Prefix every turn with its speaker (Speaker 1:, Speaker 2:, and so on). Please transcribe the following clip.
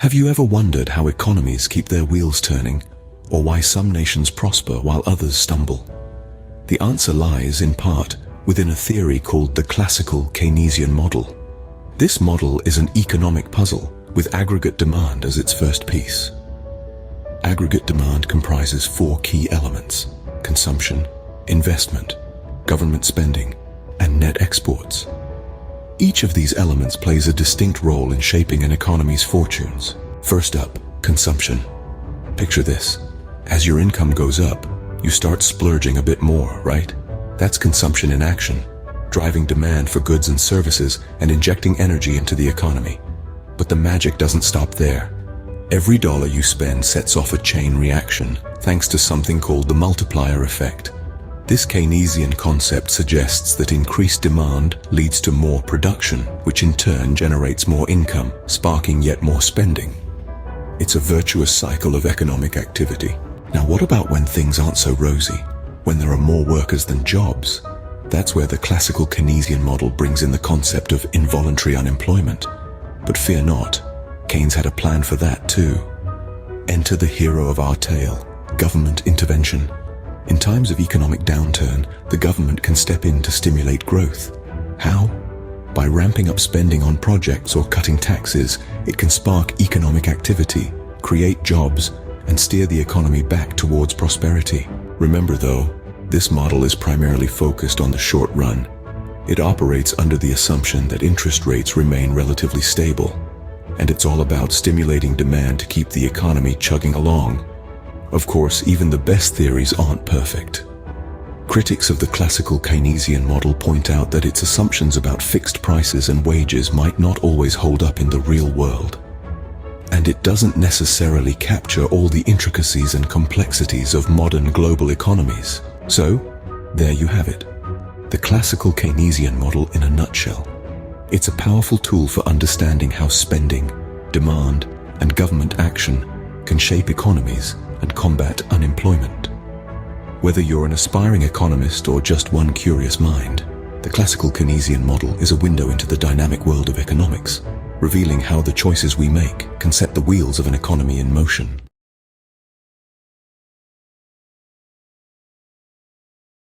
Speaker 1: Have you ever wondered how economies keep their wheels turning, or why some nations prosper while others stumble? The answer lies, in part, within a theory called the classical Keynesian model. This model is an economic puzzle with aggregate demand as its first piece. Aggregate demand comprises four key elements: consumption, investment, government spending, and net exports. Each of these elements plays a distinct role in shaping an economy's fortunes. First up, consumption. Picture this. As your income goes up, you start splurging a bit more, right? That's consumption in action, driving demand for goods and services and injecting energy into the economy. But the magic doesn't stop there. Every dollar you spend sets off a chain reaction, thanks to something called the multiplier effect. This Keynesian concept suggests that increased demand leads to more production, which in turn generates more income, sparking yet more spending. It's a virtuous cycle of economic activity. Now, what about when things aren't so rosy? When there are more workers than jobs? That's where the classical Keynesian model brings in the concept of involuntary unemployment. But fear not, Keynes had a plan for that too. Enter the hero of our tale: government intervention. In times of economic downturn, the government can step in to stimulate growth. How? By ramping up spending on projects or cutting taxes, it can spark economic activity, create jobs, and steer the economy back towards prosperity. Remember though, this model is primarily focused on the short run. It operates under the assumption that interest rates remain relatively stable, and it's all about stimulating demand to keep the economy chugging along. Of course, even the best theories aren't perfect. Critics of the classical Keynesian model point out that its assumptions about fixed prices and wages might not always hold up in the real world. And it doesn't necessarily capture all the intricacies and complexities of modern global economies. So, there you have it. The classical Keynesian model in a nutshell. It's a powerful tool for understanding how spending, demand, and government action can shape economies and combat unemployment. Whether you're an aspiring economist or just one curious mind, the classical Keynesian model is a window into the dynamic world of economics, revealing how the choices we make can set the wheels of an economy in motion.